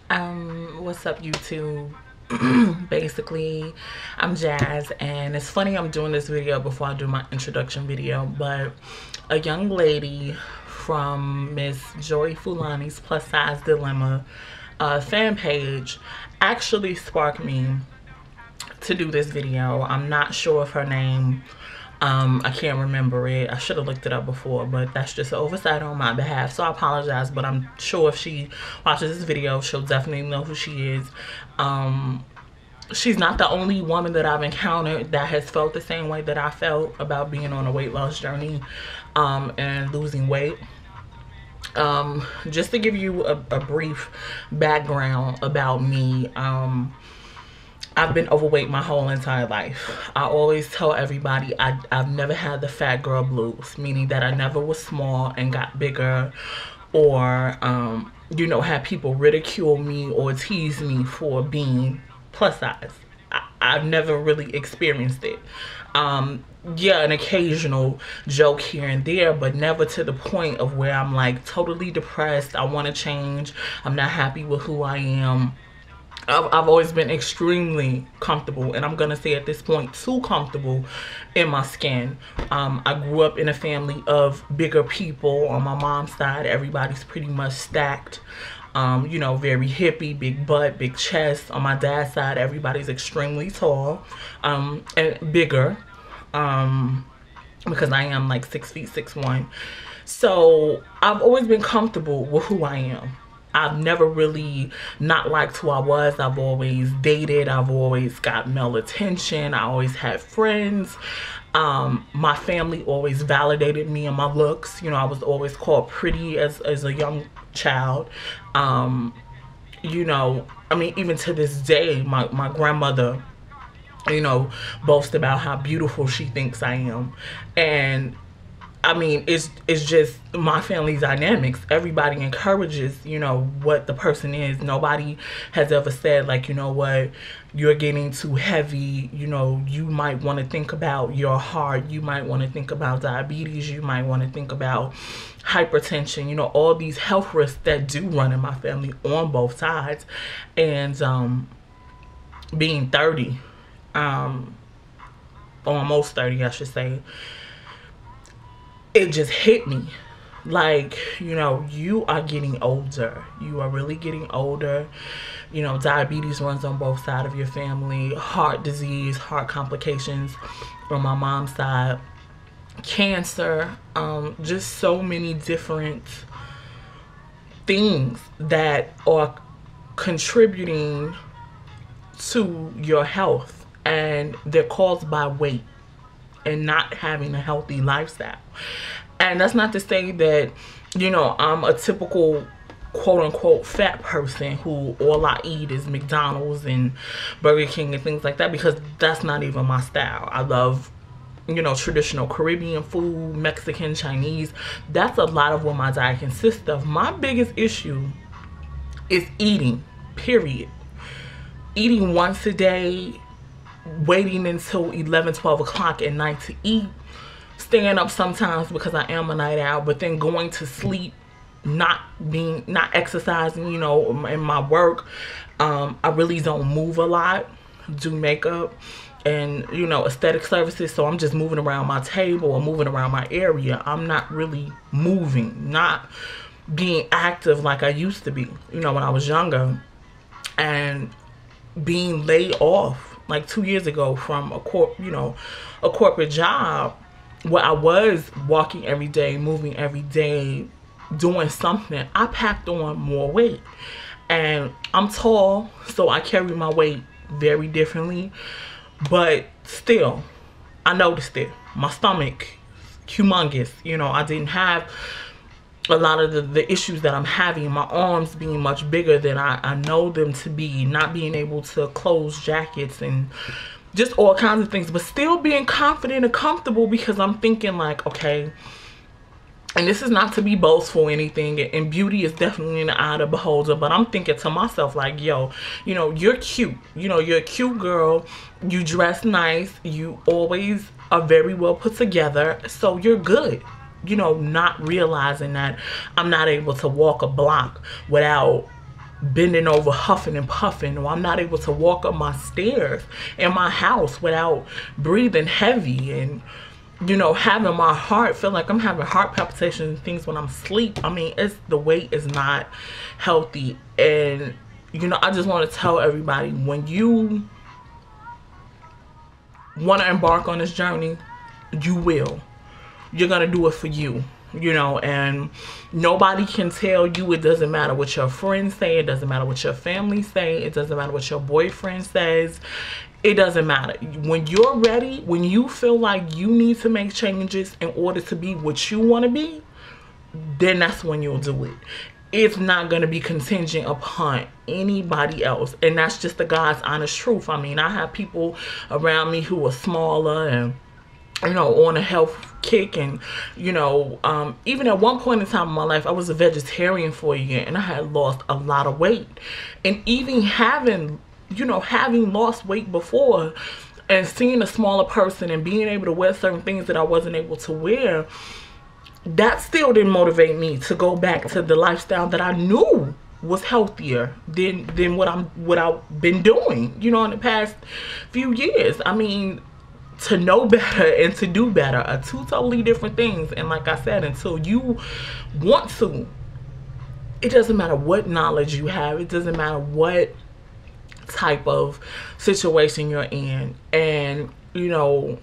What's up, YouTube? Basically, I'm Jazz, and it's funny I'm doing this video before I do my introduction video, but a young lady from Miss Joy Fulani's Plus Size Dilemma fan page actually sparked me to do this video. I'm not sure of her name. I can't remember it. I should have looked it up before, but that's just an oversight on my behalf, so I apologize. But I'm sure if she watches this video, she'll definitely know who she is. She's not the only woman that I've encountered that has felt the same way that I felt about being on a weight loss journey and losing weight. Just to give you a brief background about me, I've been overweight my whole entire life. I always tell everybody I've never had the fat girl blues, meaning that I never was small and got bigger, or you know, had people ridicule me or tease me for being plus size. I've never really experienced it. Yeah, an occasional joke here and there, but never to the point of where I'm like totally depressed. I want to change. I'm not happy with who I am. I've always been extremely comfortable, and I'm gonna say at this point too comfortable in my skin. I grew up in a family of bigger people. On my mom's side, everybody's pretty much stacked. You know, very hippie, big butt, big chest. On my dad's side, everybody's extremely tall and bigger, because I am like 6 feet 6'1". So I've always been comfortable with who I am. I've never really not liked who I was. I've always dated. I've always got male attention. I always had friends. My family always validated me and my looks. You know, I was always called pretty as a young child. You know, I mean, even to this day, my grandmother, you know, boasts about how beautiful she thinks I am. And I mean, it's just my family's dynamics. Everybody encourages, you know, what the person is. Nobody has ever said, like, you know what, you're getting too heavy. You know, you might want to think about your heart. You might want to think about diabetes. You might want to think about hypertension. You know, all these health risks that do run in my family on both sides. And being 30, almost 30, I should say, it just hit me like, you know, you are getting older. You are really getting older. You know, diabetes runs on both sides of your family. Heart disease, heart complications on my mom's side. Cancer. Just so many different things that are contributing to your health. And they're caused by weight and not having a healthy lifestyle. And that's not to say that, you know, I'm a typical quote-unquote fat person who all I eat is McDonald's and Burger King and things like that, because that's not even my style. I love, you know, traditional Caribbean food, Mexican, Chinese. That's a lot of what my diet consists of. My biggest issue is eating, period. Eating once a day, waiting until 11, 12 o'clock at night to eat, staying up sometimes because I am a night owl, but then going to sleep, not exercising, you know, in my work. I really don't move a lot, do makeup and, you know, aesthetic services, so I'm just moving around my table or moving around my area. I'm not really moving, not being active like I used to be, you know, when I was younger. And being laid off like 2 years ago from a corporate job where I was walking every day, moving every day, doing something, I packed on more weight. And I'm tall, so I carry my weight very differently, but still, I noticed it. My stomach, humongous. You know, I didn't have a lot of the issues that I'm having. My arms being much bigger than I know them to be, not being able to close jackets and just all kinds of things, but still being confident and comfortable, because I'm thinking like, okay, and this is not to be boastful or anything, and beauty is definitely in the eye of the beholder, but I'm thinking to myself like, yo, you know, you're cute. You know, you're a cute girl. You dress nice. You always are very well put together, so you're good. You know, not realizing that I'm not able to walk a block without bending over, huffing and puffing, or I'm not able to walk up my stairs in my house without breathing heavy, and having my heart feel like I'm having heart palpitations and things when I'm asleep. I mean, the weight is not healthy. And I just want to tell everybody, when you want to embark on this journey, you're gonna do it for you, and nobody can tell you. It doesn't matter what your friends say, it doesn't matter what your family say, it doesn't matter what your boyfriend says. It doesn't matter. When you're ready, when you feel like you need to make changes in order to be what you want to be, then that's when you'll do it. It's not going to be contingent upon anybody else. And that's just the God's honest truth. I mean, I have people around me who are smaller and, on a health kick. And, even at one point in time in my life, I was a vegetarian for a year and I had lost a lot of weight. And even having lost weight before and seeing a smaller person and being able to wear certain things that I wasn't able to wear, that still didn't motivate me to go back to the lifestyle that I knew was healthier than what I've been doing, in the past few years. I mean, to know better and to do better are two totally different things. And like I said, until you want to, it doesn't matter what knowledge you have, it doesn't matter what type of situation you're in. And a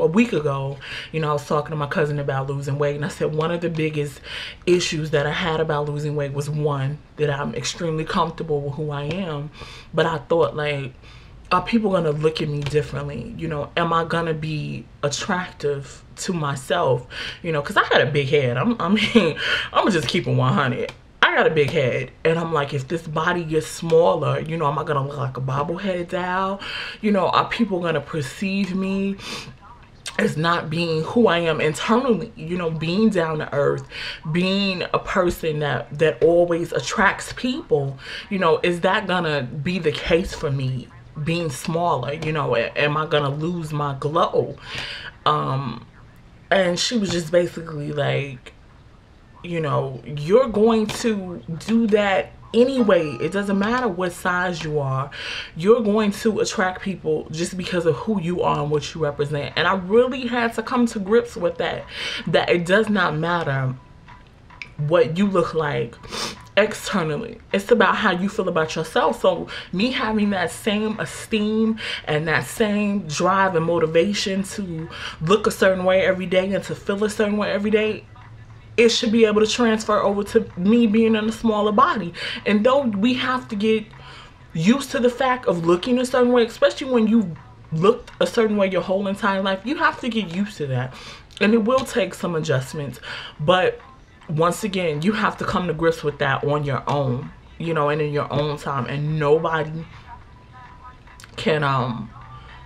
week ago, I was talking to my cousin about losing weight, and I said one of the biggest issues that I had about losing weight was, one, that I'm extremely comfortable with who I am, but I thought, like, are people gonna look at me differently? Am I gonna be attractive to myself? Because I had a big head. I'm gonna just keep it 100. I got a big head, and I'm like, if this body gets smaller, am I gonna look like a bobblehead doll? Are people gonna perceive me as not being who I am internally? Being down to earth, being a person that always attracts people. Is that gonna be the case for me being smaller? Am I gonna lose my glow? And she was just basically like, you're going to do that anyway. It doesn't matter what size you are. You're going to attract people just because of who you are and what you represent. And I really had to come to grips with that it does not matter what you look like externally. It's about how you feel about yourself. So me having that same esteem and that same drive and motivation to look a certain way every day and to feel a certain way every day, it should be able to transfer over to me being in a smaller body. And though we have to get used to the fact of looking a certain way, especially when you've looked a certain way your whole entire life, you have to get used to that. And it will take some adjustments. But once again, you have to come to grips with that on your own, and in your own time. And nobody can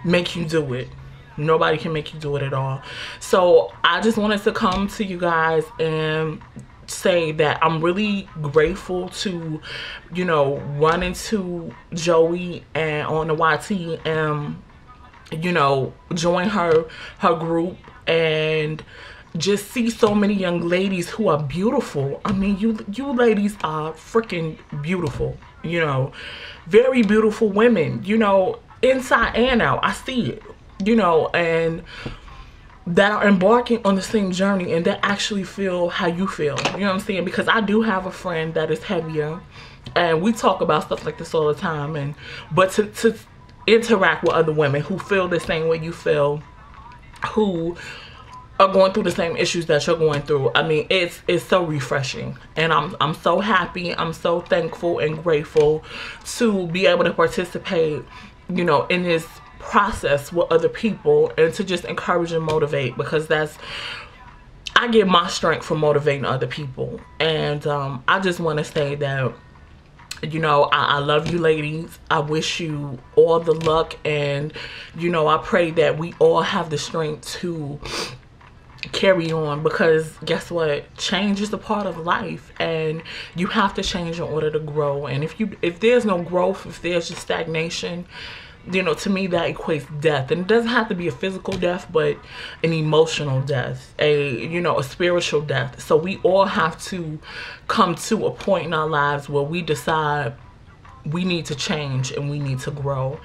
make you do it. Nobody can make you do it at all. So I just wanted to come to you guys and say that I'm really grateful to, run into Joey and on the YT and, join her group and just see so many young ladies who are beautiful. I mean, you ladies are freaking beautiful, very beautiful women, inside and out. I see it. And that are embarking on the same journey and that actually feel how you feel. You know what I'm saying? Because I do have a friend that is heavier, and we talk about stuff like this all the time. But to interact with other women who feel the same way you feel, who are going through the same issues that you're going through, I mean, it's so refreshing. And I'm so happy. I'm so thankful and grateful to be able to participate, in this process with other people and to just encourage and motivate, because I get my strength from motivating other people. And I just want to say that I love you ladies. I wish you all the luck, and I pray that we all have the strength to carry on, because guess what, change is a part of life, and you have to change in order to grow. And if there's no growth, if there's just stagnation, to me that equates death. And it doesn't have to be a physical death, but an emotional death, a spiritual death. So we all have to come to a point in our lives where we decide we need to change and we need to grow.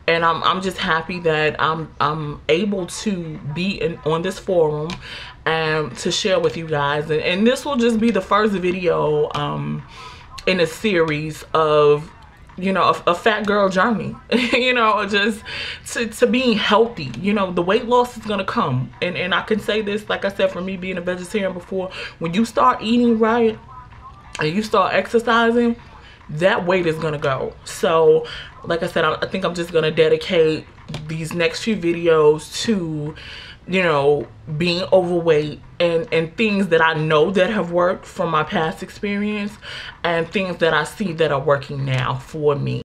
And I'm just happy that I'm able to be on this forum and to share with you guys. And this will just be the first video in a series of a fat girl journey, just to being healthy. The weight loss is gonna come, and I can say this, like I said, for me being a vegetarian before, when you start eating right and you start exercising, that weight is gonna go. So like I said, I think I'm just gonna dedicate these next few videos to being overweight and things that I know that have worked from my past experience, and things that I see that are working now for me.